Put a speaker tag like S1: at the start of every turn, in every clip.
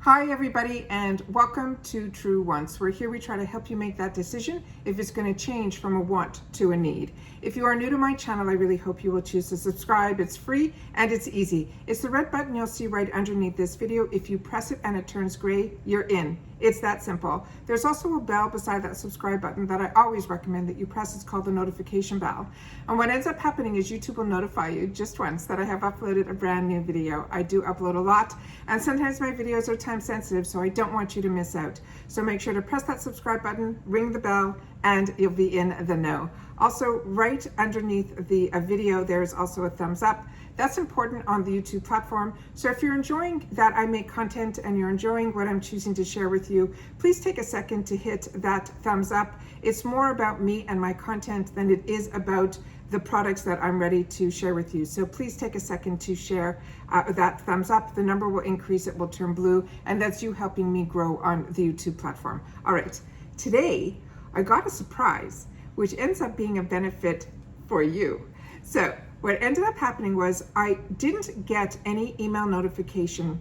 S1: Hi everybody, and welcome to True Wants. We're here, we try to help you make that decision if it's going to change from a want to a need. If you are new to my channel, I really hope you will choose to subscribe. It's free and it's easy. It's the red button you'll see right underneath this video. If you press it and it turns gray, you're in. It's that simple. There's also a bell beside that subscribe button that I always recommend that you press. It's called the notification bell. And what ends up happening is YouTube will notify you just once that I have uploaded a brand new video. I do upload a lot, and sometimes my videos are time sensitive, so I don't want you to miss out. So make sure to press that subscribe button, ring the bell, and you'll be in the know. Also, right underneath the video, there's also a thumbs up. That's important on the YouTube platform. So if you're enjoying that I make content and you're enjoying what I'm choosing to share with you, please take a second to hit that thumbs up. It's more about me and my content than it is about the products that I'm ready to share with you. So please take a second to share that thumbs up. The number will increase, it will turn blue, and that's you helping me grow on the YouTube platform. All right, today I got a surprise, which ends up being a benefit for you. So what ended up happening was I didn't get any email notification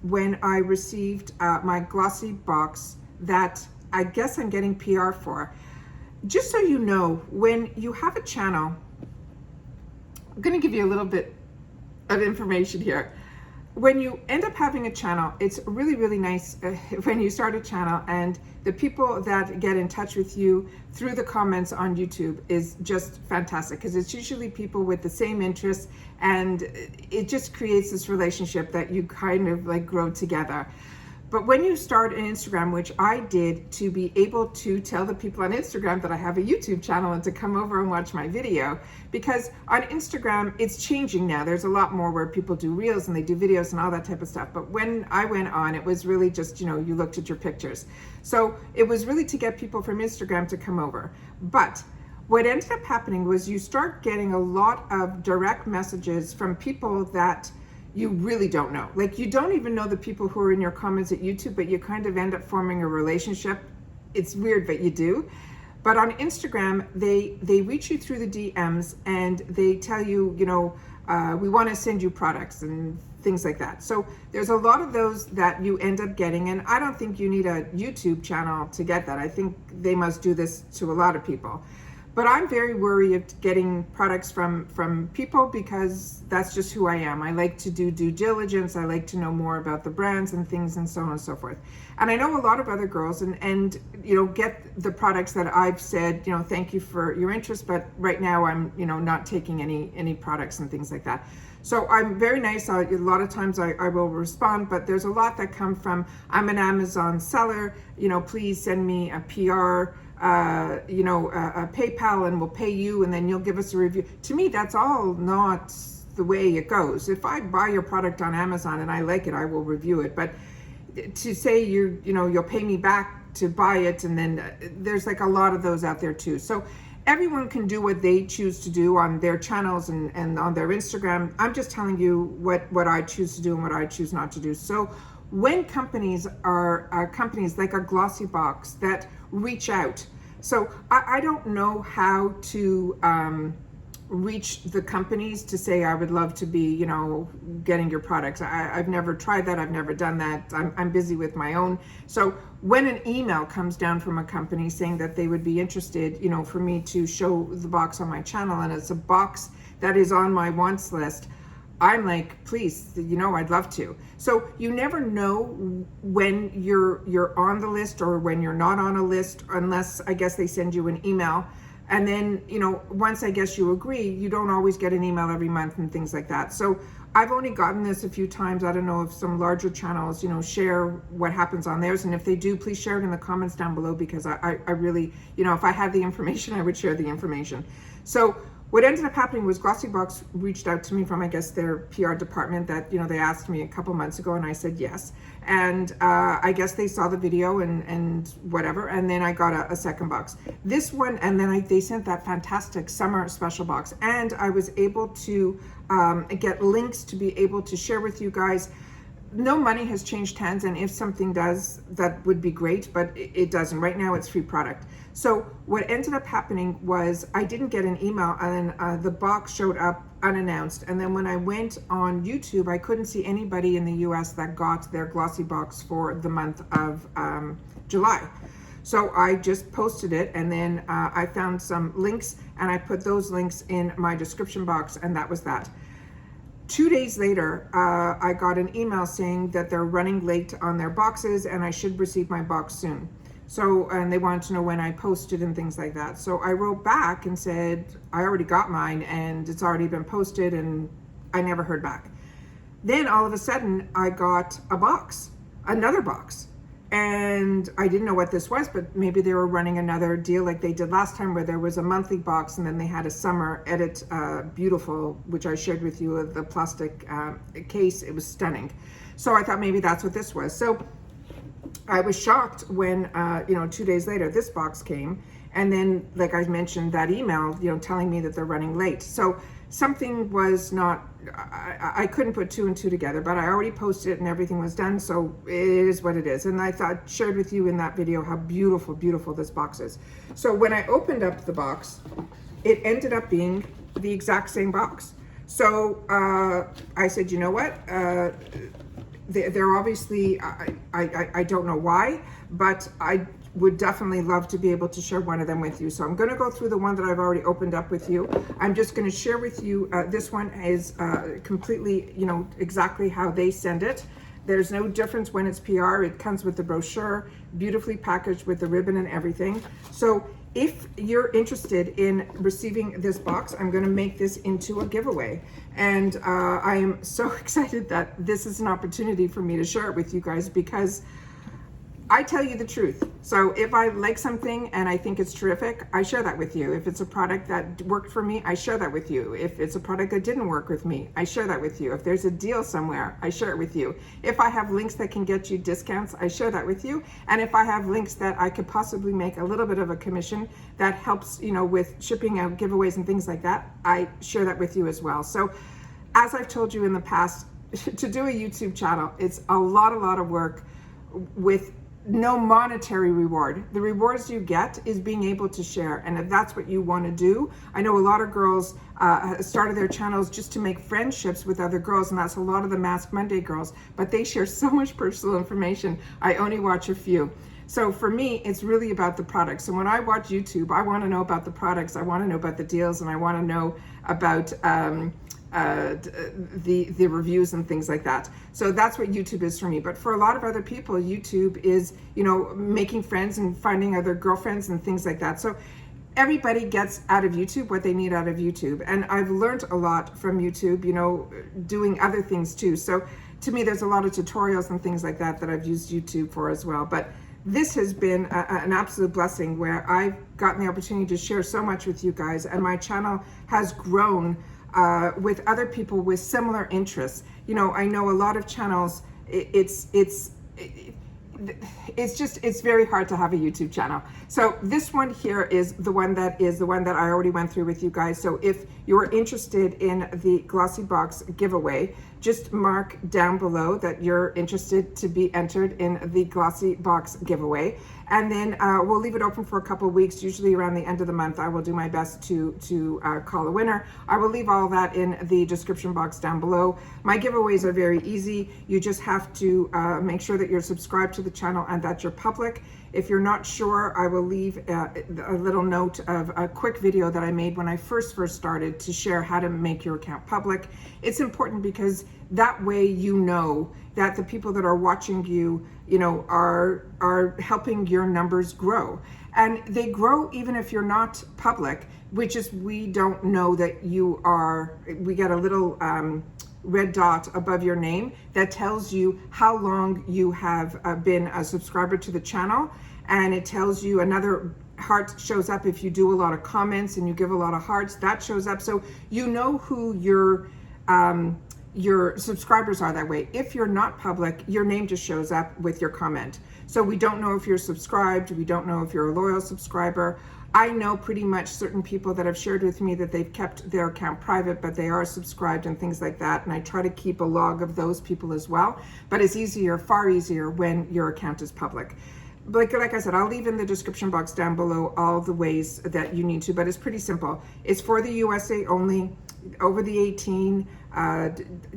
S1: when I received my Glossybox that I guess I'm getting PR for. Just so you know, when you have a channel, I'm going to give you a little bit of information here. When you end up having a channel, it's really, really nice when you start a channel and the people that get in touch with you through the comments on YouTube is just fantastic, because it's usually people with the same interests, and it just creates this relationship that you kind of like grow together. But when you start an Instagram, which I did to be able to tell the people on Instagram that I have a YouTube channel and to come over and watch my video, because on Instagram, it's changing now. There's a lot more where people do reels and they do videos and all that type of stuff. But when I went on, it was really just, you know, you looked at your pictures. So it was really to get people from Instagram to come over. But what ended up happening was you start getting a lot of direct messages from people that you really don't know. Like, you don't even know the people who are in your comments at YouTube, but you kind of end up forming a relationship. It's weird, but you do. But on Instagram, they reach you through the DMs and they tell you, you know, we want to send you products and things like that. So there's a lot of those that you end up getting, and I don't think you need a YouTube channel to get that. I think they must do this to a lot of people. But I'm very wary of getting products from people, because that's just who I am. I like to do due diligence. I like to know more about the brands and things and so on and so forth. And I know a lot of other girls and you know, get the products that I've said, you know, thank you for your interest, but right now I'm, you know, not taking any products and things like that. So I'm very nice. A lot of times I will respond, but there's a lot that come from, I'm an Amazon seller, you know, please send me a PR, you know, a PayPal, and we'll pay you and then you'll give us a review. To me, that's all not the way it goes. If I buy your product on Amazon and I like it, I will review it. But to say you know, you'll pay me back to buy it, and then there's like a lot of those out there too. So everyone can do what they choose to do on their channels and on their Instagram. I'm just telling you what I choose to do and what I choose not to do. So when companies are companies like a Glossybox that reach out, so I don't know how to reach the companies to say I would love to be, you know, getting your products. I've never tried that. I've never done that. I'm busy with my own. So when an email comes down from a company saying that they would be interested, you know, for me to show the box on my channel, and it's a box that is on my wants list, I'm like, please, you know, I'd love to. So you never know when you're on the list or when you're not on a list, unless I guess they send you an email. And then, you know, once I guess you agree, you don't always get an email every month and things like that. So I've only gotten this a few times. I don't know if some larger channels, you know, share what happens on theirs. And if they do, please share it in the comments down below, because I really, you know, if I had the information, I would share the information. So what ended up happening was Glossybox reached out to me from, I guess, their PR department that, you know, they asked me a couple months ago, and I said yes. And I guess they saw the video and whatever, and then I got a second box. This one, and then they sent that fantastic summer special box, and I was able to get links to be able to share with you guys no money has changed hands, and if something does, that would be great, but it doesn't. Right now it's free product. So what ended up happening was I didn't get an email, and then the box showed up unannounced. And then when I went on YouTube, I couldn't see anybody in the US that got their Glossybox for the month of July. So I just posted it, and then I found some links, and I put those links in my description box, and that was that. 2 days later, I got an email saying that they're running late on their boxes and I should receive my box soon. So, and they wanted to know when I posted and things like that. So I wrote back and said, I already got mine and it's already been posted, and I never heard back. Then all of a sudden I got a box, another box. And I didn't know what this was, but maybe they were running another deal like they did last time, where there was a monthly box and then they had a summer edit, beautiful, which I shared with you, the plastic case. It was stunning. So I thought maybe that's what this was. So I was shocked when, 2 days later, this box came. And then, like I mentioned, that email, telling me that they're running late. So something was not, I couldn't put 2 and 2 together, but I already posted it and everything was done. So it is what it is. And I thought, shared with you in that video how beautiful, beautiful this box is. So when I opened up the box, it ended up being the exact same box. So I said, you know what? They're obviously, I don't know why, but I would definitely love to be able to share one of them with you. So I'm going to go through the one that I've already opened up with you. I'm just going to share with you, this one is completely, exactly how they send it. There's no difference when it's PR. It comes with the brochure, beautifully packaged with the ribbon and everything. So if you're interested in receiving this box, I'm going to make this into a giveaway. And I am so excited that this is an opportunity for me to share it with you guys, because I tell you the truth. So if I like something and I think it's terrific, I share that with you. If it's a product that worked for me, I share that with you. If it's a product that didn't work with me, I share that with you. If there's a deal somewhere, I share it with you. If I have links that can get you discounts, I share that with you. And if I have links that I could possibly make a little bit of a commission that helps, with shipping out giveaways and things like that, I share that with you as well. So as I've told you in the past, to do a YouTube channel, it's a lot of work with no monetary reward. The rewards you get is being able to share. And if that's what you want to do, I know a lot of girls started their channels just to make friendships with other girls, and that's a lot of the Mask Monday girls, but they share so much personal information. I only watch a few. So for me, it's really about the products. So when I watch YouTube, I want to know about the products, I want to know about the deals, and I want to know about the reviews and things like that. So that's what YouTube is for me. But for a lot of other people, YouTube is, making friends and finding other girlfriends and things like that. So everybody gets out of YouTube what they need out of YouTube. And I've learned a lot from YouTube, doing other things too. So to me, there's a lot of tutorials and things like that I've used YouTube for as well. But this has been an absolute blessing, where I've gotten the opportunity to share so much with you guys, and my channel has grown with other people with similar interests. I know a lot of channels, it's very hard to have a YouTube channel. So this one here is the one that I already went through with you guys. So if you're interested in the Glossybox giveaway, just mark down below that you're interested to be entered in the Glossybox giveaway. And then we'll leave it open for a couple of weeks. Usually around the end of the month, I will do my best to call a winner. I will leave all that in the description box down below. My giveaways are very easy. You just have to make sure that you're subscribed to the channel and that you're public. If you're not sure, I will leave a little note of a quick video that I made when I first started to share how to make your account public. It's important because that way you know that the people that are watching you, are helping your numbers grow. And they grow even if you're not public, which is we don't know that you are. We get a little red dot above your name that tells you how long you have been a subscriber to the channel, and it tells you another heart shows up if you do a lot of comments and you give a lot of hearts. That shows up, so you know who your your subscribers are that way. If you're not public, your name just shows up with your comment. So we don't know if you're subscribed. We don't know if you're a loyal subscriber. I know pretty much certain people that have shared with me that they've kept their account private, but they are subscribed and things like that. And I try to keep a log of those people as well. But it's easier, far easier when your account is public. Like I said, I'll leave in the description box down below all the ways that you need to, but it's pretty simple. It's for the USA only, over the 18.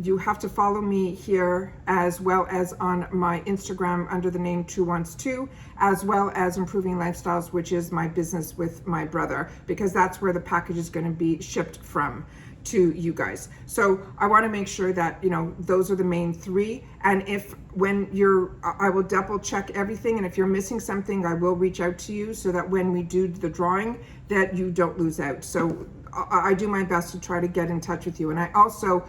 S1: You have to follow me here as well as on my Instagram under the name True Wants 2, as well as Improving Lifestyles, which is my business with my brother, because that's where the package is going to be shipped from to you guys. So I want to make sure that, you know, those are the main three. And if when I will double check everything. And if you're missing something, I will reach out to you so that when we do the drawing, that you don't lose out. So I do my best to try to get in touch with you. And I also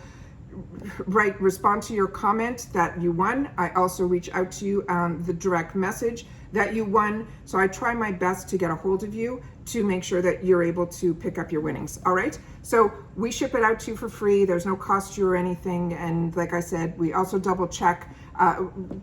S1: respond to your comment that you won. I also reach out to you on the direct message that you won. So I try my best to get a hold of you to make sure that you're able to pick up your winnings. All right. So we ship it out to you for free. There's no cost to you or anything. And like I said, we also double check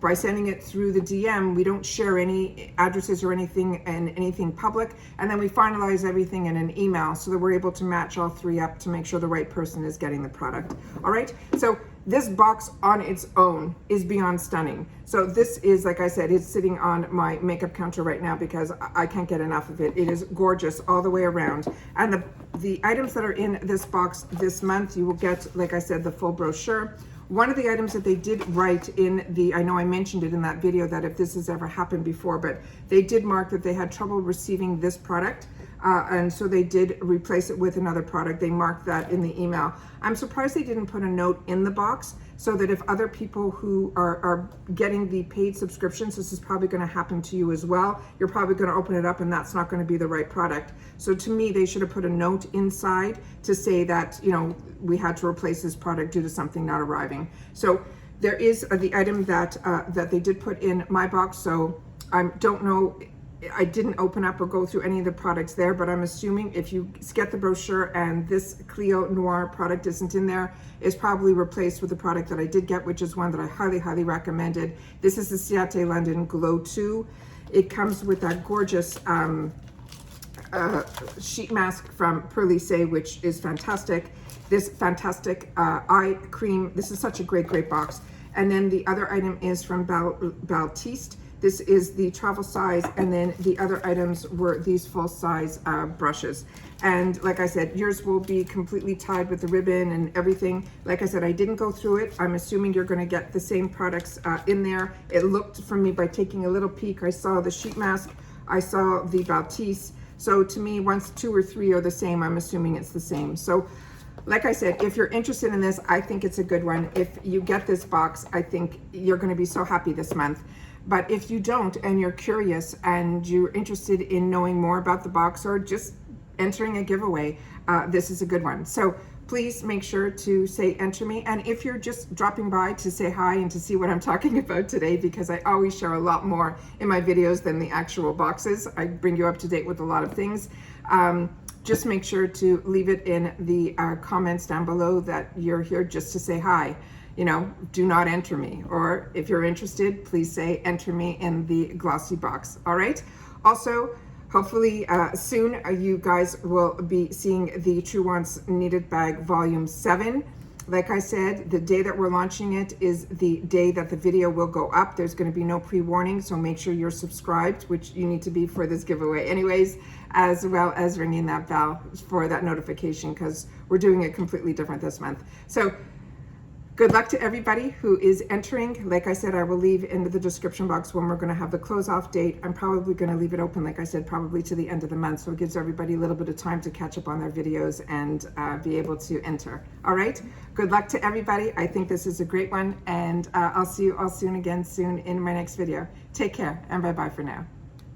S1: by sending it through the DM. We don't share any addresses or anything and anything public. And then we finalize everything in an email so that we're able to match all three up to make sure the right person is getting the product. All right. So this box on its own is beyond stunning. So this is, like I said, it's sitting on my makeup counter right now because I can't get enough of it. It is gorgeous all the way around. And the items that are in this box this month, you will get, like I said, the full brochure. One of the items that they did write in I know I mentioned it in that video that if this has ever happened before, but they did mark that they had trouble receiving this product. And so they did replace it with another product. They marked that in the email. I'm surprised they didn't put a note in the box so that if other people who are getting the paid subscriptions, this is probably going to happen to you as well. You're probably going to open it up and that's not going to be the right product. So to me, they should have put a note inside to say that, you know, we had to replace this product due to something not arriving. So there is the item that they did put in my box. So I don't know, I didn't open up or go through any of the products there, but I'm assuming if you get the brochure and this Clio Noir product isn't in there, it's probably replaced with the product that I did get, which is one that I highly, highly recommended. This is the Ciate London Glow 2. It comes with that gorgeous sheet mask from Perlise, which is fantastic. This fantastic eye cream. This is such a great, great box. And then the other item is from Baptiste. This is the travel size, and then the other items were these full size brushes. And like I said, yours will be completely tied with the ribbon and everything. Like I said, I didn't go through it. I'm assuming you're gonna get the same products in there. It looked for me by taking a little peek, I saw the sheet mask, I saw the Baptiste. So to me, once 2 or 3 are the same, I'm assuming it's the same. So like I said, if you're interested in this, I think it's a good one. If you get this box, I think you're gonna be so happy this month. But if you don't and you're curious and you're interested in knowing more about the box or just entering a giveaway, this is a good one. So please make sure to say enter me. And if you're just dropping by to say hi and to see what I'm talking about today, because I always share a lot more in my videos than the actual boxes. I bring you up to date with a lot of things. Just make sure to leave it in the comments down below that you're here just to say hi. You know, do not enter me. Or if you're interested, please say enter me in the Glossybox. All right. Also, hopefully soon you guys will be seeing the True Wants Knitted Bag Volume 7. Like I said, the day that we're launching it is the day that the video will go up. There's going to be no pre-warning, so make sure you're subscribed, which you need to be for this giveaway anyways, as well as ringing that bell for that notification, because we're doing it completely different this month. So good luck to everybody who is entering. Like I said, I will leave into the description box when we're going to have the close off date. I'm probably going to leave it open, like I said, probably to the end of the month. So it gives everybody a little bit of time to catch up on their videos and be able to enter. All right. Good luck to everybody. I think this is a great one. And I'll see you all soon in my next video. Take care and bye-bye for now.